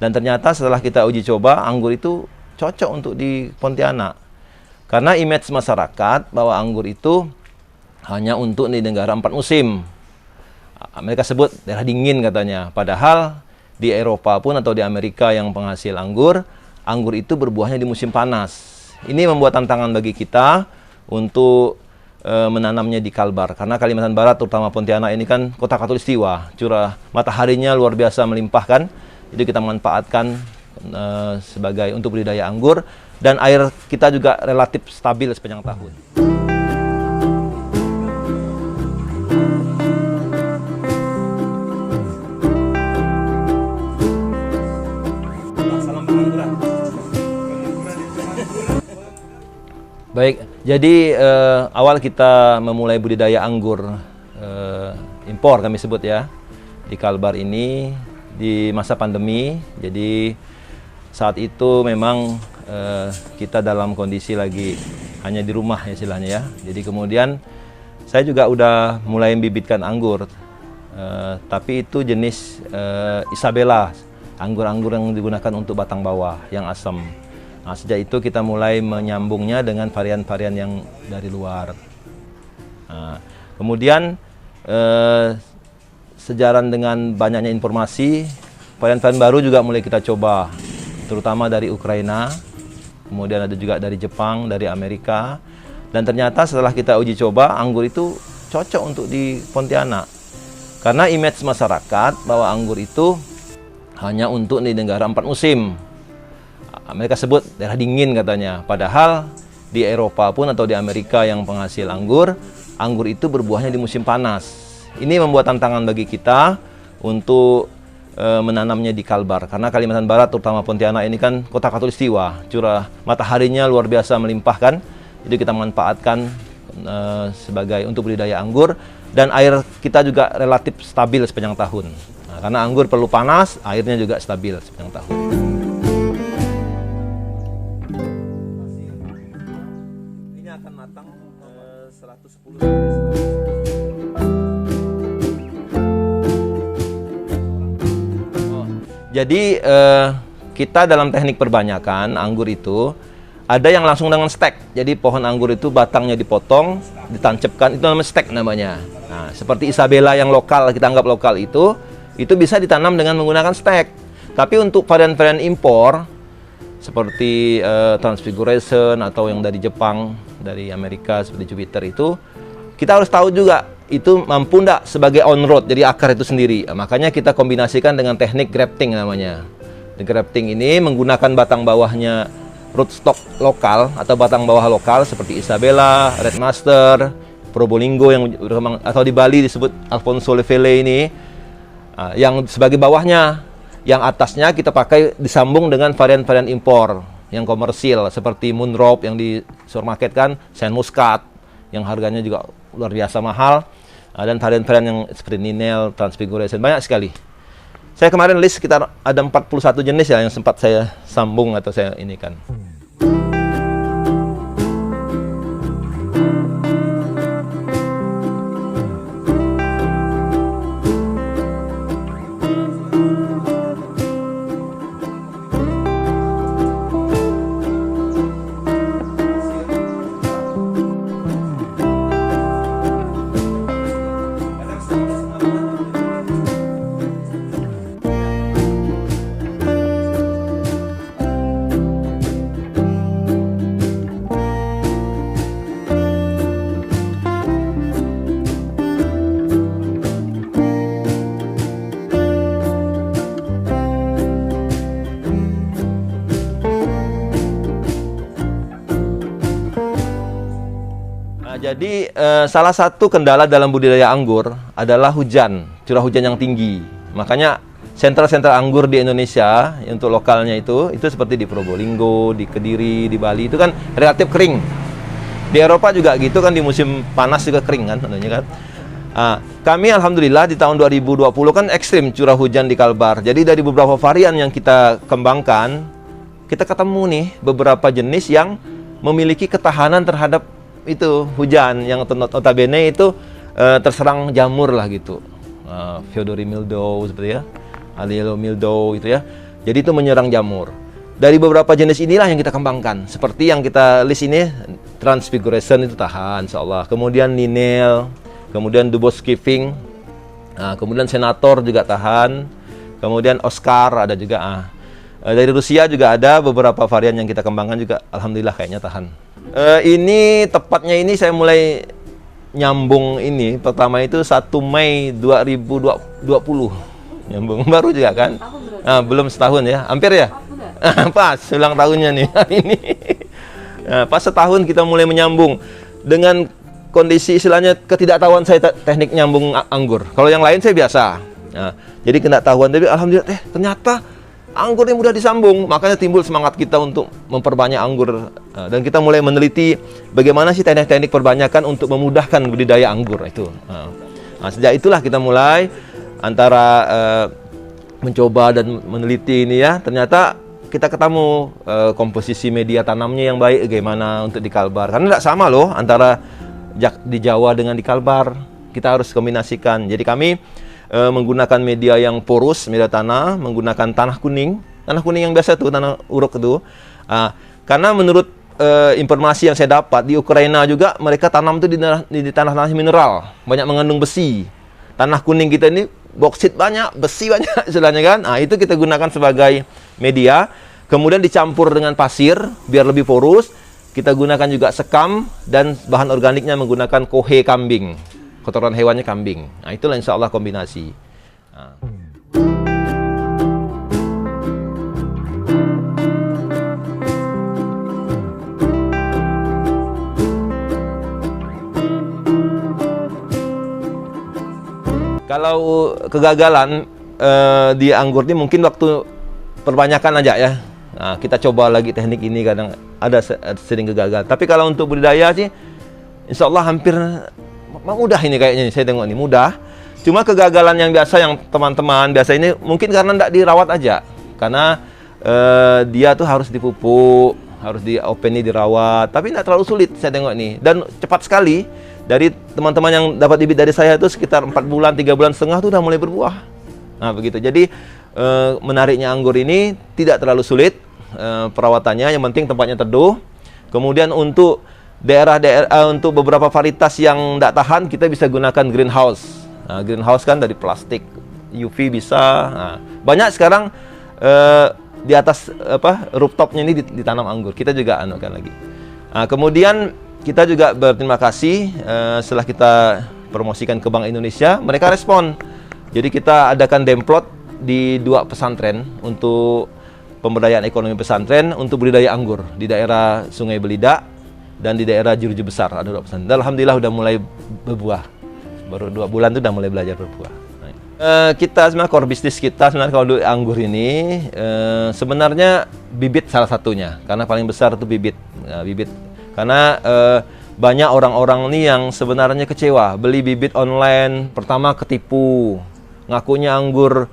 Dan ternyata setelah kita uji coba, anggur itu cocok untuk di Pontianak. Karena image masyarakat bahwa anggur itu hanya untuk di negara 4 musim. Mereka sebut daerah dingin katanya. Padahal di Eropa pun atau di Amerika yang penghasil anggur, anggur itu berbuahnya di musim panas. Ini membuat tantangan bagi kita untuk menanamnya di Kalbar. Karena Kalimantan Barat, terutama Pontianak ini kan kota khatulistiwa. Curah mataharinya luar biasa melimpah kan. Jadi kita memanfaatkan sebagai untuk budidaya anggur. Dan air kita juga relatif stabil sepanjang tahun. Baik, jadi awal kita memulai budidaya anggur impor kami sebut ya di Kalbar ini di masa pandemi. Jadi saat itu memang kita dalam kondisi lagi hanya di rumah ya istilahnya ya. Jadi kemudian saya juga udah mulai membibitkan anggur, tapi itu jenis Isabella, anggur-anggur yang digunakan untuk batang bawah yang asam. Nah, sejak itu kita mulai menyambungnya dengan varian-varian yang dari luar. Nah, kemudian sejalan dengan banyaknya informasi, varian-varian baru juga mulai kita coba, terutama dari Ukraina, kemudian ada juga dari Jepang, dari Amerika. Dan ternyata setelah kita uji coba, anggur itu cocok untuk di Pontianak. Karena image masyarakat bahwa anggur itu hanya untuk di negara 4 musim. Mereka sebut daerah dingin katanya. Padahal di Eropa pun atau di Amerika yang penghasil anggur, anggur itu berbuahnya di musim panas. Ini membuat tantangan bagi kita untuk menanamnya di Kalbar. Karena Kalimantan Barat, terutama Pontianak ini kan kota khatulistiwa. Curah mataharinya luar biasa melimpah kan. Jadi kita memanfaatkan sebagai untuk budidaya anggur. Dan air kita juga relatif stabil sepanjang tahun. Nah, karena anggur perlu panas, airnya juga stabil sepanjang tahun. Akan matang 110 Jadi kita dalam teknik perbanyakan anggur itu ada yang langsung dengan stek. Jadi pohon anggur itu batangnya dipotong, ditancapkan, itu namanya stek namanya. Nah, seperti Isabella yang lokal, kita anggap lokal itu bisa ditanam dengan menggunakan stek. Tapi untuk varian-varian impor seperti Transfiguration atau yang dari Jepang, dari Amerika seperti Jupiter itu, kita harus tahu juga itu mampu enggak sebagai on-road, jadi akar itu sendiri. Makanya kita kombinasikan dengan teknik grafting namanya. Di grafting ini menggunakan batang bawahnya rootstock lokal atau batang bawah lokal seperti Isabella, Red Master, Probolinggo yang atau di Bali disebut Alfonso Lefele ini, yang sebagai bawahnya. Yang atasnya kita pakai disambung dengan varian-varian impor yang komersil seperti Moonrop yang di supermarket kan, Saint Muscat yang harganya juga luar biasa mahal, dan varian-varian yang seperti Ninel, Transfiguration, banyak sekali. Saya kemarin list sekitar ada 41 jenis ya yang sempat saya sambung atau saya ini kan. Jadi salah satu kendala dalam budidaya anggur adalah hujan, curah hujan yang tinggi. Makanya sentra-sentra anggur di Indonesia untuk lokalnya itu seperti di Probolinggo, di Kediri, di Bali itu kan relatif kering. Di Eropa juga gitu kan, di musim panas juga kering kan tentunya kan. Kami alhamdulillah di tahun 2020 kan ekstrim curah hujan di Kalbar. Jadi dari beberapa varian yang kita kembangkan, kita ketemu nih beberapa jenis yang memiliki ketahanan terhadap itu hujan, yang notabene itu terserang jamur lah gitu. Fiodori mildew seperti ya, Alielo mildew itu ya. Jadi itu menyerang jamur. Dari beberapa jenis inilah yang kita kembangkan. Seperti yang kita list ini, Transfiguration itu tahan, insya Allah. Kemudian Ninel, kemudian Dubos Kiving, kemudian Senator juga tahan. Kemudian Oscar ada juga. Dari Rusia juga ada beberapa varian yang kita kembangkan juga, alhamdulillah kayaknya tahan. Ini tepatnya ini saya mulai nyambung ini. Pertama itu 1 Mei 2020. Nyambung baru juga kan? Belum setahun ya, hampir ya? Pas ulang tahunnya nih hari ini. Pas setahun kita mulai menyambung dengan kondisi istilahnya ketidaktahuan saya teknik nyambung anggur. Kalau yang lain saya biasa. Jadi kena tahuan, tapi alhamdulillah ternyata anggur ini mudah disambung. Makanya timbul semangat kita untuk memperbanyak anggur, dan kita mulai meneliti bagaimana sih teknik-teknik perbanyakan untuk memudahkan budidaya anggur itu. Sejak itulah kita mulai antara mencoba dan meneliti ini ya, ternyata kita ketemu komposisi media tanamnya yang baik bagaimana untuk di Kalbar. Karena tidak sama loh antara di Jawa dengan di Kalbar. Kita harus kombinasikan. Jadi kami menggunakan media yang porus, media tanah, menggunakan tanah kuning yang biasa tuh, tanah uruk itu. Karena menurut informasi yang saya dapat di Ukraina juga mereka tanam itu di tanah mineral, banyak mengandung besi. Tanah kuning kita ini boksit banyak, besi banyak istilahnya kan. Itu kita gunakan sebagai media. Kemudian dicampur dengan pasir biar lebih porus. Kita gunakan juga sekam, dan bahan organiknya menggunakan kohe kambing, kotoran hewannya kambing. Itulah insya Allah kombinasi. Kalau kegagalan di anggur ini mungkin waktu perbanyakan aja ya. Kita coba lagi teknik ini, kadang ada sering gagal. Tapi kalau untuk budidaya sih, insya Allah hampir mudah ini kayaknya. Saya tengok ini mudah. Cuma kegagalan yang biasa yang teman-teman biasa ini mungkin karena tidak dirawat aja. Karena dia tuh harus dipupuk, harus diopeni, dirawat. Tapi tidak terlalu sulit saya tengok ini. Dan cepat sekali. Dari teman-teman yang dapat bibit dari saya itu sekitar 4 bulan, 3 bulan setengah tuh udah mulai berbuah. Begitu. Jadi menariknya anggur ini tidak terlalu sulit perawatannya, yang penting tempatnya teduh. Kemudian untuk untuk beberapa varietas yang tidak tahan, kita bisa gunakan greenhouse. Greenhouse kan dari plastik, UV bisa. Banyak sekarang di atas rooftopnya ini ditanam anggur. Kita juga anukan lagi. Kemudian kita juga berterima kasih setelah kita promosikan ke Bank Indonesia, mereka respon. Jadi kita adakan demplot di 2 pesantren untuk pemberdayaan ekonomi pesantren untuk budidaya anggur di daerah Sungai Belidak dan di daerah Jeruju Besar. Ada 2 pesantren. Alhamdulillah udah mulai berbuah. Baru 2 bulan itu udah mulai belajar berbuah. Kita sebenarnya core bisnis kita sebenarnya kalau anggur ini sebenarnya bibit salah satunya, karena paling besar itu bibit. Karena banyak orang-orang nih yang sebenarnya kecewa beli bibit online, pertama ketipu, ngakunya anggur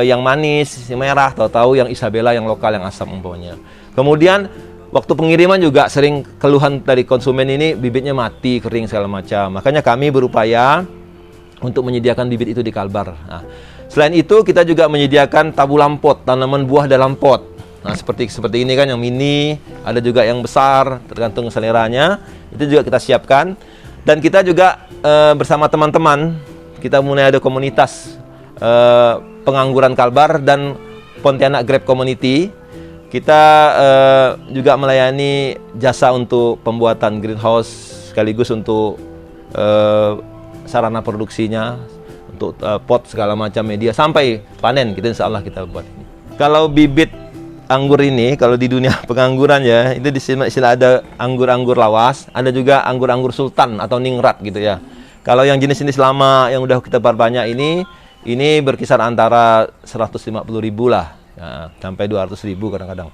yang manis, yang merah, tahu-tahu yang Isabella yang lokal, yang asam umpamanya. Kemudian waktu pengiriman juga sering keluhan dari konsumen ini, bibitnya mati, kering segala macam. Makanya kami berupaya untuk menyediakan bibit itu di Kalbar. Selain itu kita juga menyediakan tabulam pot, tanaman buah dalam pot. Seperti ini kan, yang mini, ada juga yang besar, tergantung seleranya. Itu juga kita siapkan. Dan kita juga bersama teman-teman, kita mulai ada komunitas pengangguran Kalbar dan Pontianak Grape Community. Kita juga melayani jasa untuk pembuatan greenhouse, sekaligus untuk sarana produksinya, untuk pot segala macam media, sampai panen kita insya Allah kita buat ini. Kalau bibit anggur ini, kalau di dunia pengangguran ya, itu istilah ada anggur-anggur lawas, ada juga anggur-anggur sultan atau ningrat gitu ya. Kalau yang jenis-jenis lama yang udah kita perbanyak ini berkisar antara 150.000 lah, ya, sampai 200.000 kadang-kadang.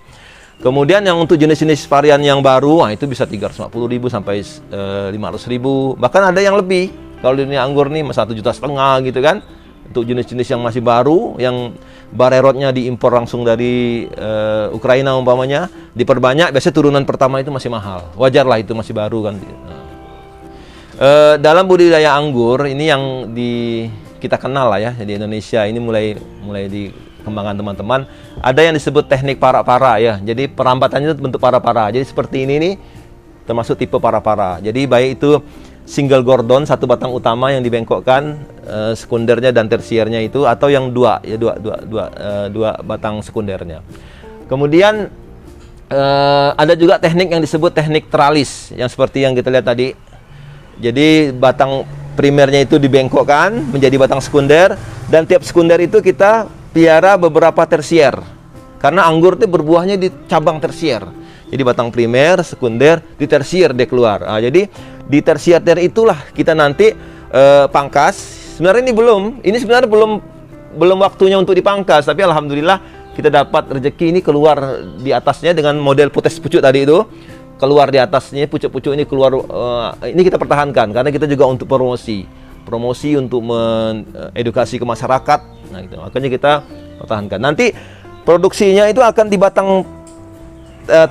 Kemudian yang untuk jenis-jenis varian yang baru, itu bisa 350.000 sampai 500.000, bahkan ada yang lebih. Kalau di dunia anggur nih 1,5 juta gitu kan. Untuk jenis-jenis yang masih baru, yang barerotnya diimpor langsung dari Ukraina umpamanya, diperbanyak, biasanya turunan pertama itu masih mahal. Wajar lah, itu masih baru kan. Dalam budidaya anggur ini yang kita kenal lah ya, di Indonesia ini mulai kembangan teman-teman. Ada yang disebut teknik para-para ya. Jadi perambatannya itu bentuk para-para. Jadi seperti ini nih termasuk tipe para-para. Jadi baik itu single gordon, satu batang utama yang dibengkokkan, sekundernya dan tersiernya itu, atau yang dua batang sekundernya. Kemudian ada juga teknik yang disebut teknik teralis, yang seperti yang kita lihat tadi. Jadi batang primernya itu dibengkokkan menjadi batang sekunder, dan tiap sekunder itu kita piara beberapa tersier. Karena anggur itu berbuahnya di cabang tersier. Jadi batang primer, sekunder, di tersier dia keluar. Nah, jadi di tersier itulah kita nanti pangkas. Sebenarnya ini sebenarnya belum waktunya untuk dipangkas, tapi alhamdulillah kita dapat rezeki ini keluar di atasnya dengan model putes pucuk tadi itu. Keluar di atasnya, pucuk-pucuk ini keluar, ini kita pertahankan karena kita juga untuk promosi untuk mengedukasi ke masyarakat. Nah, gitu. Makanya kita pertahankan. Nanti produksinya itu akan di batang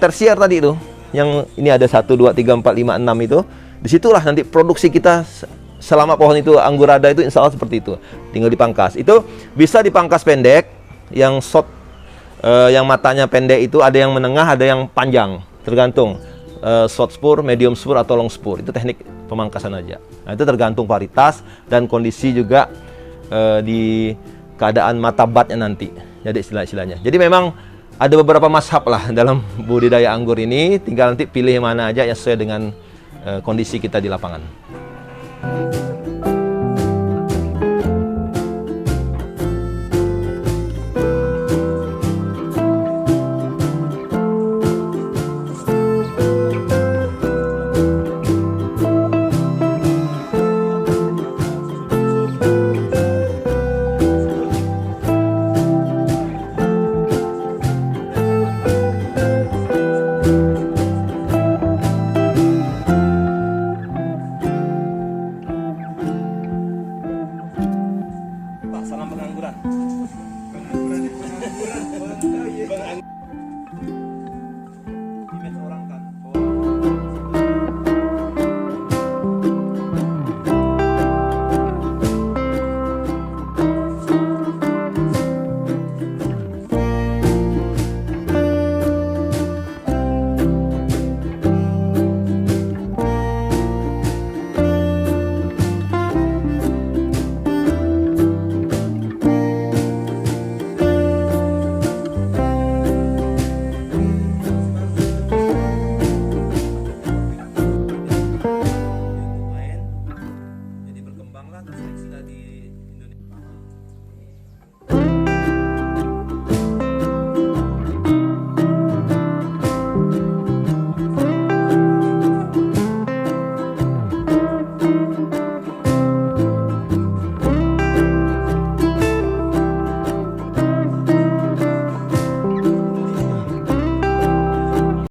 tersier tadi itu. Yang ini ada 1 2 3 4 5 6 itu. Disitulah nanti produksi kita selama pohon itu anggur ada itu insya Allah seperti itu. Tinggal dipangkas. Itu bisa dipangkas pendek, yang short, yang matanya pendek itu ada yang menengah, ada yang panjang, tergantung. Short spur, medium spur, atau long spur. Itu teknik pemangkasan aja. Nah, itu tergantung varietas dan kondisi juga di keadaan mata batnya nanti. Jadi istilah-istilahnya. Jadi memang ada beberapa mazhab lah dalam budidaya anggur ini. Tinggal nanti pilih mana aja yang sesuai dengan kondisi kita di lapangan.